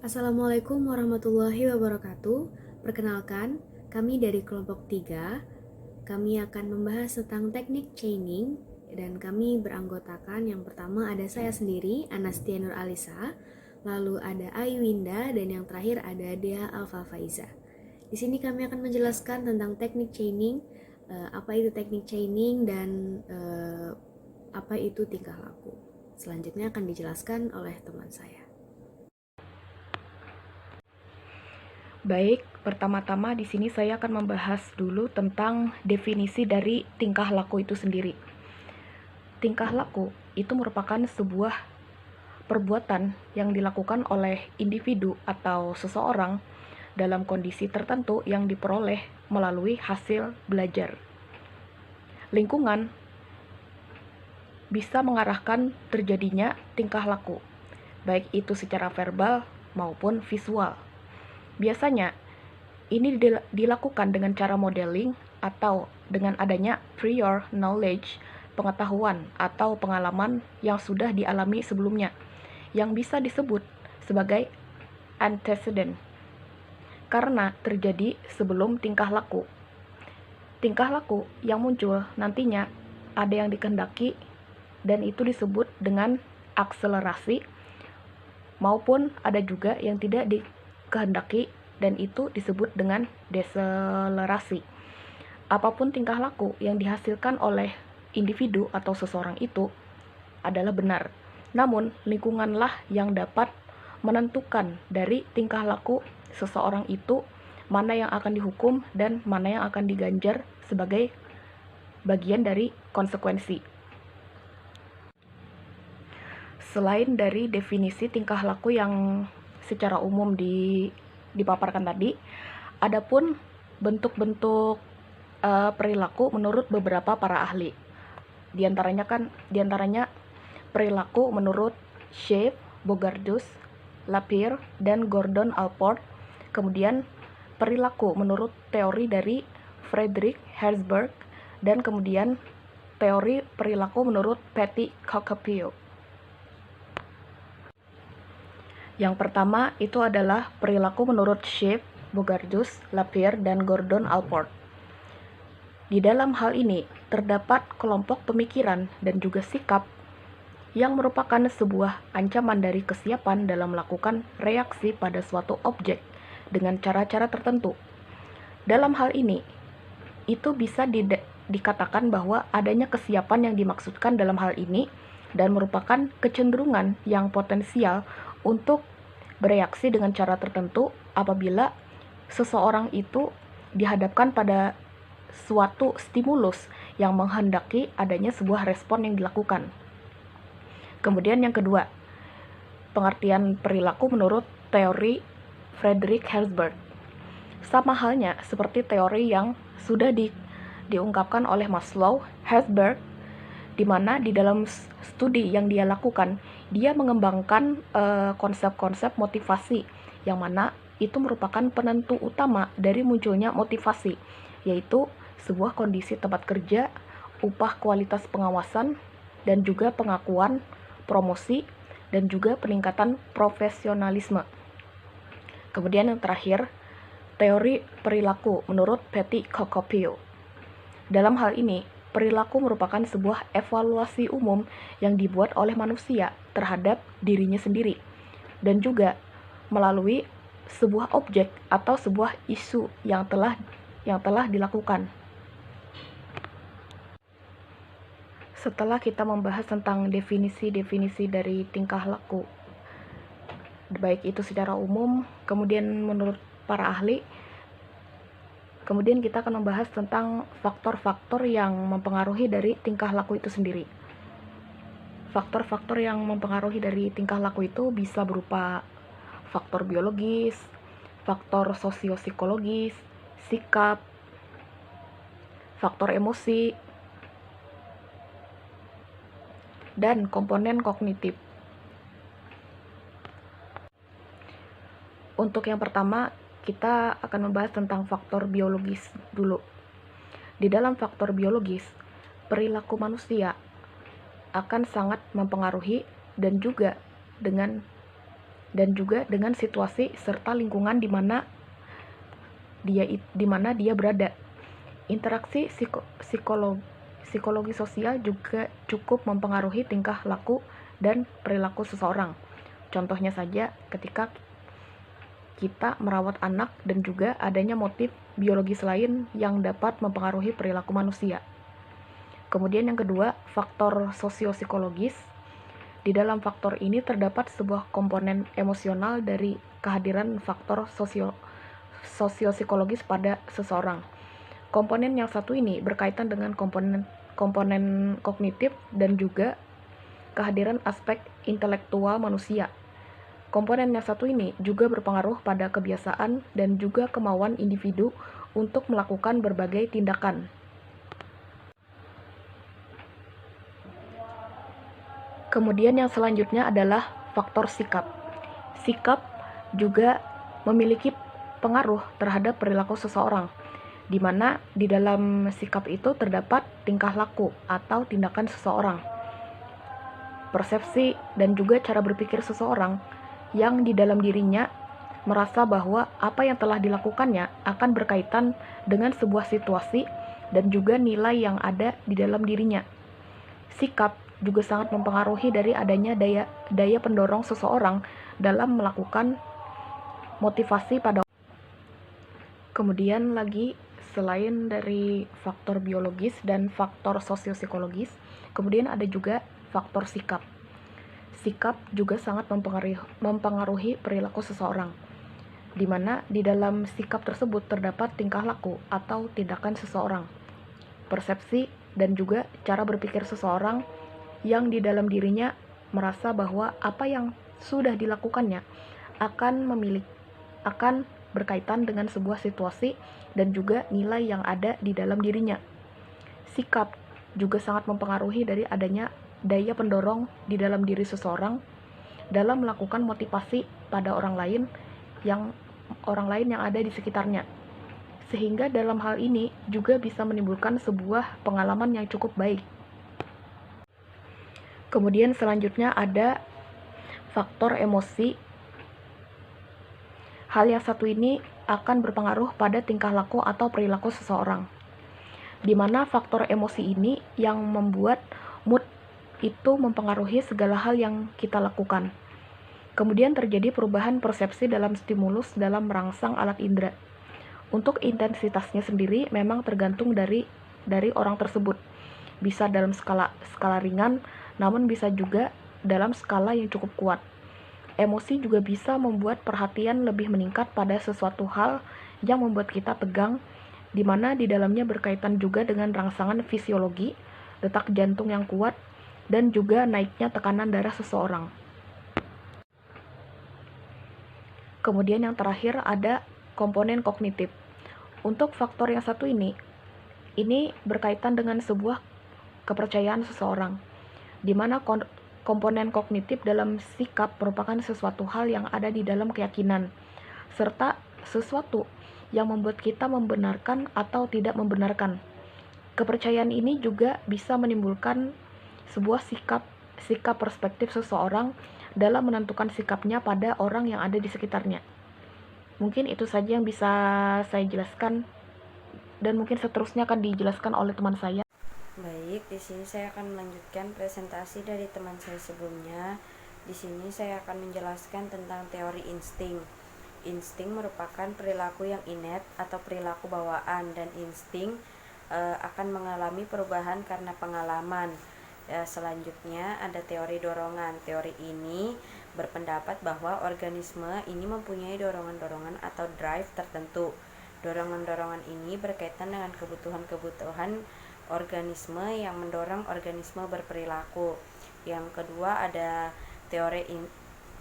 Assalamualaikum warahmatullahi wabarakatuh. Perkenalkan, kami dari kelompok 3. Kami akan membahas tentang teknik chaining dan kami beranggotakan yang pertama ada saya sendiri, Anastia Nur Alisa, lalu ada Ayu Winda dan yang terakhir ada Dea Alfa Faiza. Di sini kami akan menjelaskan tentang teknik chaining, apa itu teknik chaining dan apa itu tingkah laku. Selanjutnya akan dijelaskan oleh teman saya. Baik, pertama-tama di sini saya akan membahas dulu tentang definisi dari tingkah laku itu sendiri. Tingkah laku itu merupakan sebuah perbuatan yang dilakukan oleh individu atau seseorang dalam kondisi tertentu yang diperoleh melalui hasil belajar. Lingkungan bisa mengarahkan terjadinya tingkah laku, baik itu secara verbal maupun visual. Biasanya, ini dilakukan dengan cara modeling atau dengan adanya prior knowledge, pengetahuan atau pengalaman yang sudah dialami sebelumnya, yang bisa disebut sebagai antecedent, karena terjadi sebelum tingkah laku. Tingkah laku yang muncul nantinya ada yang dikehendaki dan itu disebut dengan akselerasi, maupun ada juga yang tidak dikehendaki dan itu disebut dengan deselerasi. Apapun tingkah laku yang dihasilkan oleh individu atau seseorang itu adalah benar. Namun, lingkunganlah yang dapat menentukan dari tingkah laku seseorang itu mana yang akan dihukum dan mana yang akan diganjar sebagai bagian dari konsekuensi. Selain dari definisi tingkah laku yang secara umum dipaparkan tadi, adapun bentuk-bentuk perilaku menurut beberapa para ahli. Di antaranya perilaku menurut Schaef, Bogardus, Lapierre, dan Gordon Allport. Kemudian perilaku menurut teori dari Frederick Herzberg, dan kemudian teori perilaku menurut Patty Cockapio. Yang pertama itu adalah perilaku menurut Schaef, Bogardus, Lapierre, dan Gordon Allport. Di dalam hal ini terdapat kelompok pemikiran dan juga sikap yang merupakan sebuah ancaman dari kesiapan dalam melakukan reaksi pada suatu objek dengan cara-cara tertentu. Dalam hal ini, itu bisa dikatakan bahwa adanya kesiapan yang dimaksudkan dalam hal ini dan merupakan kecenderungan yang potensial untuk bereaksi dengan cara tertentu apabila seseorang itu dihadapkan pada suatu stimulus yang menghendaki adanya sebuah respon yang dilakukan. Kemudian yang kedua, pengertian perilaku menurut teori Frederick Herzberg. Sama halnya seperti teori yang sudah diungkapkan oleh Maslow, Herzberg, di mana di dalam studi yang dia lakukan, dia mengembangkan konsep-konsep motivasi, yang mana itu merupakan penentu utama dari munculnya motivasi, yaitu sebuah kondisi tempat kerja, upah kualitas pengawasan, dan juga pengakuan, promosi, dan juga peningkatan profesionalisme. Kemudian yang terakhir, teori perilaku menurut Patty Cockapio. Dalam hal ini, perilaku merupakan sebuah evaluasi umum yang dibuat oleh manusia terhadap dirinya sendiri dan juga melalui sebuah objek atau sebuah isu yang telah dilakukan. Setelah kita membahas tentang definisi-definisi dari tingkah laku, baik itu secara umum, kemudian menurut para ahli, kemudian kita akan membahas tentang faktor-faktor yang mempengaruhi dari tingkah laku itu sendiri. Faktor-faktor yang mempengaruhi dari tingkah laku itu bisa berupa faktor biologis, faktor sosiopsikologis, sikap, faktor emosi, dan komponen kognitif. Untuk yang pertama, kita akan membahas tentang faktor biologis dulu. Di dalam faktor biologis, perilaku manusia akan sangat mempengaruhi dan juga dengan dan juga dengan situasi serta lingkungan di mana dia berada. Interaksi psikologi sosial juga cukup mempengaruhi tingkah laku dan perilaku seseorang. Contohnya saja ketika kita merawat anak dan juga adanya motif biologis lain yang dapat mempengaruhi perilaku manusia. Kemudian yang kedua, faktor sosiopsikologis. Di dalam faktor ini terdapat sebuah komponen emosional dari kehadiran faktor sosiopsikologis pada seseorang. Komponen yang satu ini berkaitan dengan komponen kognitif dan juga kehadiran aspek intelektual manusia. Komponen yang satu ini juga berpengaruh pada kebiasaan dan juga kemauan individu untuk melakukan berbagai tindakan. Kemudian yang selanjutnya adalah faktor sikap. Sikap juga memiliki pengaruh terhadap perilaku seseorang, di mana di dalam sikap itu terdapat tingkah laku atau tindakan seseorang, persepsi dan juga cara berpikir seseorang yang di dalam dirinya merasa bahwa apa yang telah dilakukannya akan berkaitan dengan sebuah situasi dan juga nilai yang ada di dalam dirinya. Sikap juga sangat mempengaruhi dari adanya daya pendorong seseorang dalam melakukan motivasi pada. Kemudian lagi, selain dari faktor biologis dan faktor sosiopsikologis, kemudian ada juga faktor sikap. Sikap juga sangat mempengaruhi perilaku seseorang, di mana di dalam sikap tersebut terdapat tingkah laku atau tindakan seseorang, persepsi dan juga cara berpikir seseorang yang di dalam dirinya merasa bahwa apa yang sudah dilakukannya akan berkaitan dengan sebuah situasi dan juga nilai yang ada di dalam dirinya. Sikap juga sangat mempengaruhi dari adanya daya pendorong di dalam diri seseorang dalam melakukan motivasi pada orang lain yang ada di sekitarnya. Sehingga dalam hal ini juga bisa menimbulkan sebuah pengalaman yang cukup baik. Kemudian selanjutnya ada faktor emosi. Hal yang satu ini akan berpengaruh pada tingkah laku atau perilaku seseorang, di mana faktor emosi ini yang membuat mood itu mempengaruhi segala hal yang kita lakukan. Kemudian terjadi perubahan persepsi dalam stimulus dalam merangsang alat indera. Untuk intensitasnya sendiri memang tergantung dari orang tersebut. Bisa dalam skala ringan, namun bisa juga dalam skala yang cukup kuat. Emosi juga bisa membuat perhatian lebih meningkat pada sesuatu hal yang membuat kita tegang, di mana di dalamnya berkaitan juga dengan rangsangan fisiologi, detak jantung yang kuat, dan juga naiknya tekanan darah seseorang. Kemudian yang terakhir ada komponen kognitif. Untuk faktor yang satu ini berkaitan dengan sebuah kepercayaan seseorang, di mana komponen kognitif dalam sikap merupakan sesuatu hal yang ada di dalam keyakinan, serta sesuatu yang membuat kita membenarkan atau tidak membenarkan. Kepercayaan ini juga bisa menimbulkan sebuah sikap perspektif seseorang dalam menentukan sikapnya pada orang yang ada di sekitarnya. Mungkin itu saja yang bisa saya jelaskan, dan mungkin seterusnya akan dijelaskan oleh teman saya. Baik, di sini saya akan melanjutkan presentasi dari teman saya sebelumnya. Di sini saya akan menjelaskan tentang teori insting. Insting merupakan perilaku yang innate atau perilaku bawaan, dan insting akan mengalami perubahan karena pengalaman. Selanjutnya ada teori dorongan. Teori ini berpendapat bahwa organisme ini mempunyai dorongan-dorongan atau drive tertentu. Dorongan-dorongan ini berkaitan dengan kebutuhan-kebutuhan organisme yang mendorong organisme berperilaku. Yang kedua ada teori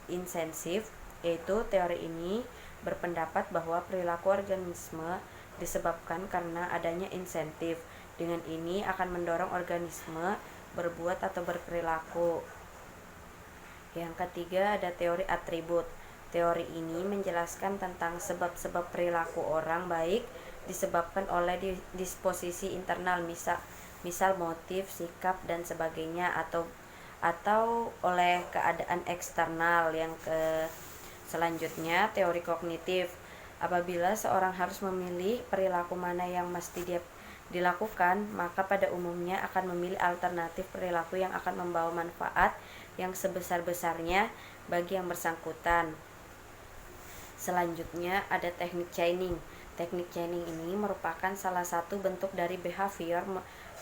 insensif, yaitu teori ini berpendapat bahwa perilaku organisme disebabkan karena adanya insentif. Dengan ini akan mendorong organisme berbuat atau berperilaku. Yang ketiga ada teori atribut. Teori ini menjelaskan tentang sebab-sebab perilaku orang baik disebabkan oleh disposisi internal, misal motif, sikap dan sebagainya, atau oleh keadaan eksternal. Yang Selanjutnya, teori kognitif. Apabila seorang harus memilih perilaku mana yang mesti dilakukan, maka pada umumnya akan memilih alternatif perilaku yang akan membawa manfaat yang sebesar-besarnya bagi yang bersangkutan. Selanjutnya ada teknik chaining. Teknik chaining ini merupakan salah satu bentuk dari behavior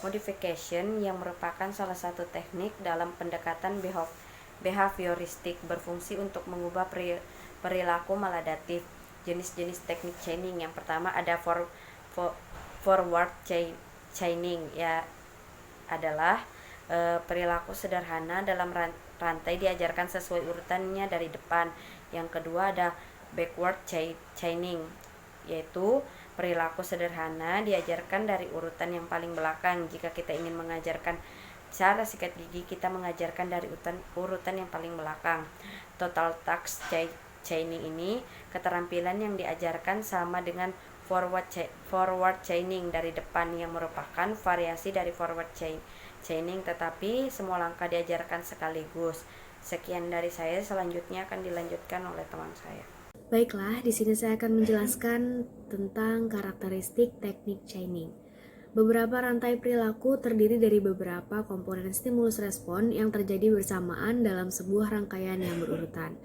modification yang merupakan salah satu teknik dalam pendekatan behavioristik berfungsi untuk mengubah perilaku maladaptif. Jenis-jenis teknik chaining yang pertama ada forward chaining, ya adalah perilaku sederhana dalam rantai diajarkan sesuai urutannya dari depan. Yang kedua ada backward chaining, yaitu perilaku sederhana diajarkan dari urutan yang paling belakang. Jika kita ingin mengajarkan cara sikat gigi, kita mengajarkan dari urutan yang paling belakang. Total task chaining ini keterampilan yang diajarkan sama dengan forward chaining dari depan, yang merupakan variasi dari forward chaining, tetapi semua langkah diajarkan sekaligus. Sekian dari saya, selanjutnya akan dilanjutkan oleh teman saya. Baiklah, di sini saya akan menjelaskan tentang karakteristik teknik chaining. Beberapa rantai perilaku terdiri dari beberapa komponen stimulus respon yang terjadi bersamaan dalam sebuah rangkaian yang berurutan.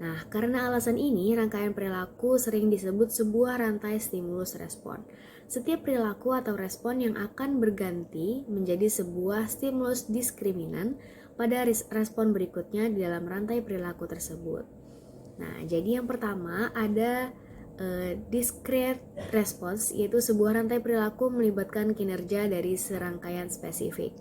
Nah, karena alasan ini, rangkaian perilaku sering disebut sebuah rantai stimulus respon. Setiap perilaku atau respon yang akan berganti menjadi sebuah stimulus diskriminan pada respon berikutnya di dalam rantai perilaku tersebut. Nah, jadi yang pertama ada discrete response, yaitu sebuah rantai perilaku melibatkan kinerja dari serangkaian spesifik.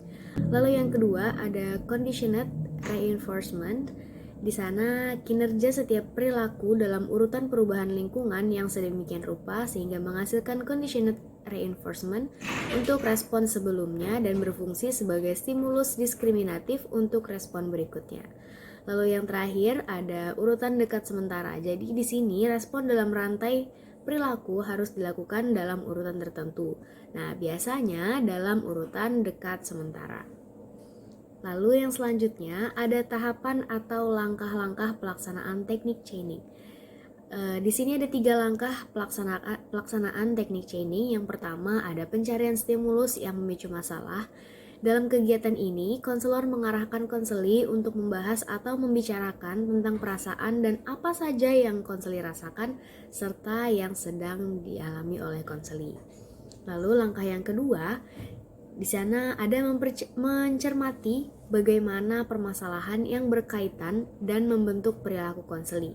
Lalu yang kedua ada conditioned reinforcement. Di sana kinerja setiap perilaku dalam urutan perubahan lingkungan yang sedemikian rupa sehingga menghasilkan conditioned reinforcement untuk respon sebelumnya dan berfungsi sebagai stimulus diskriminatif untuk respon berikutnya. Lalu yang terakhir ada urutan dekat sementara. Jadi di sini respon dalam rantai perilaku harus dilakukan dalam urutan tertentu. Nah, biasanya dalam urutan dekat sementara. Lalu yang selanjutnya ada tahapan atau langkah-langkah pelaksanaan teknik chaining. Di sini ada 3 langkah pelaksanaan teknik chaining. Yang pertama ada pencarian stimulus yang memicu masalah. Dalam kegiatan ini, konselor mengarahkan konseli untuk membahas atau membicarakan tentang perasaan dan apa saja yang konseli rasakan serta yang sedang dialami oleh konseli. Lalu langkah yang kedua, di sana ada mencermati bagaimana permasalahan yang berkaitan dan membentuk perilaku konseli.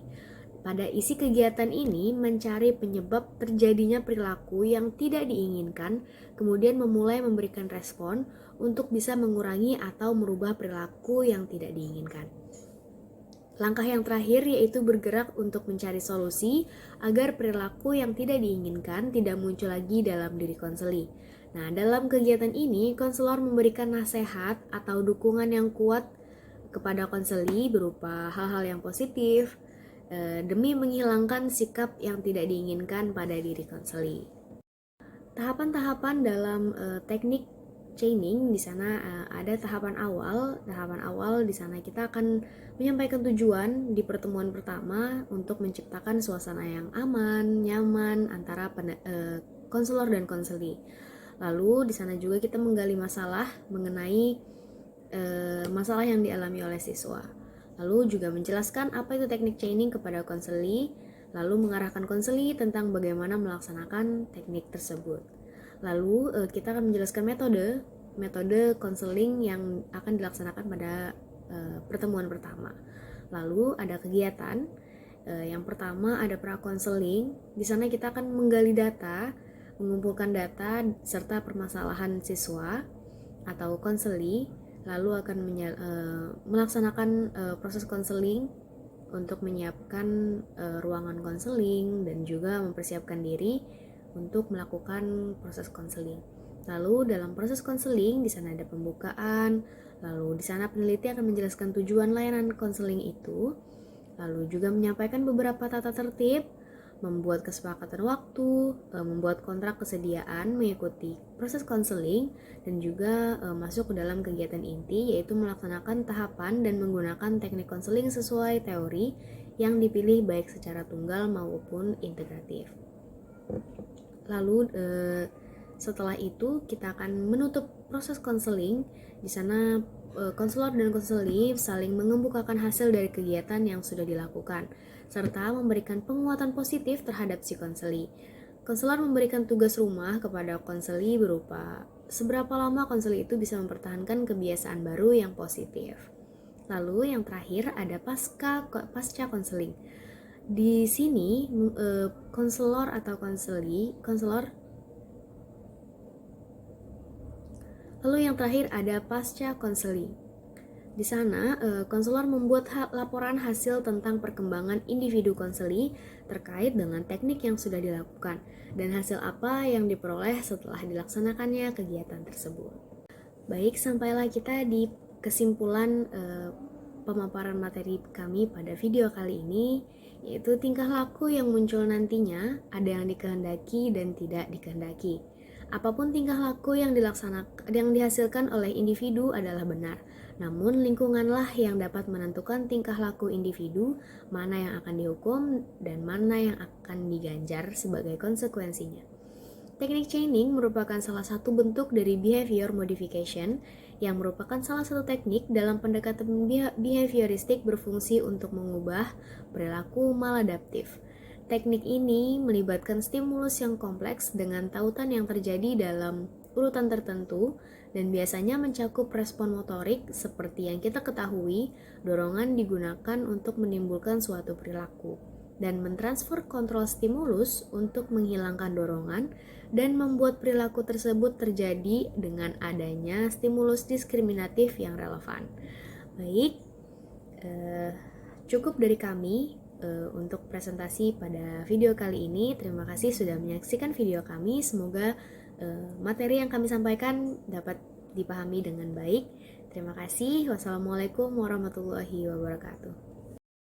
Pada isi kegiatan ini mencari penyebab terjadinya perilaku yang tidak diinginkan, kemudian memulai memberikan respon untuk bisa mengurangi atau merubah perilaku yang tidak diinginkan. Langkah yang terakhir yaitu bergerak untuk mencari solusi agar perilaku yang tidak diinginkan tidak muncul lagi dalam diri konseli. Nah, dalam kegiatan ini, konselor memberikan nasihat atau dukungan yang kuat kepada konseli berupa hal-hal yang positif demi menghilangkan sikap yang tidak diinginkan pada diri konseli. Tahapan-tahapan dalam teknik chaining di sana ada tahapan awal. Tahapan awal di sana kita akan menyampaikan tujuan di pertemuan pertama untuk menciptakan suasana yang aman, nyaman antara konselor dan konseli. Lalu di sana juga kita menggali masalah mengenai masalah yang dialami oleh siswa. Lalu juga menjelaskan apa itu teknik chaining kepada konseli, lalu mengarahkan konseli tentang bagaimana melaksanakan teknik tersebut. Lalu kita akan menjelaskan metode konseling yang akan dilaksanakan pada pertemuan pertama. Lalu ada kegiatan. Yang pertama ada pra-konseling. Di sana kita akan menggali data, mengumpulkan data serta permasalahan siswa atau konseli, lalu akan melaksanakan proses konseling untuk menyiapkan ruangan konseling dan juga mempersiapkan diri untuk melakukan proses konseling. Lalu dalam proses konseling di sana ada pembukaan, lalu di sana peneliti akan menjelaskan tujuan layanan konseling itu, lalu juga menyampaikan beberapa tata tertib, membuat kesepakatan waktu, membuat kontrak kesediaan mengikuti proses konseling, dan juga masuk ke dalam kegiatan inti yaitu melaksanakan tahapan dan menggunakan teknik konseling sesuai teori yang dipilih baik secara tunggal maupun integratif. Lalu setelah itu kita akan menutup proses konseling. Di sana konselor dan konseli saling mengemukakan hasil dari kegiatan yang sudah dilakukan serta memberikan penguatan positif terhadap si konseli. Konselor memberikan tugas rumah kepada konseli berupa seberapa lama konseli itu bisa mempertahankan kebiasaan baru yang positif. Lalu yang terakhir ada pasca konseling. Di sini konselor atau konselor. Lalu yang terakhir ada pasca konseling. Di sana, konselor membuat laporan hasil tentang perkembangan individu konseli terkait dengan teknik yang sudah dilakukan dan hasil apa yang diperoleh setelah dilaksanakannya kegiatan tersebut. Baik, sampailah kita di kesimpulan pemaparan materi kami pada video kali ini, yaitu tingkah laku yang muncul nantinya ada yang dikehendaki dan tidak dikehendaki. Apapun tingkah laku yang dihasilkan oleh individu adalah benar, namun lingkunganlah yang dapat menentukan tingkah laku individu, mana yang akan dihukum dan mana yang akan diganjar sebagai konsekuensinya. Teknik chaining merupakan salah satu bentuk dari behavior modification yang merupakan salah satu teknik dalam pendekatan behavioristik berfungsi untuk mengubah perilaku maladaptif. Teknik ini melibatkan stimulus yang kompleks dengan tautan yang terjadi dalam urutan tertentu dan biasanya mencakup respon motorik seperti yang kita ketahui, dorongan digunakan untuk menimbulkan suatu perilaku dan mentransfer kontrol stimulus untuk menghilangkan dorongan dan membuat perilaku tersebut terjadi dengan adanya stimulus diskriminatif yang relevan. Baik, cukup dari kami untuk presentasi pada video kali ini. Terima kasih sudah menyaksikan video kami. Semoga materi yang kami sampaikan dapat dipahami dengan baik. Terima kasih. Wassalamualaikum warahmatullahi wabarakatuh.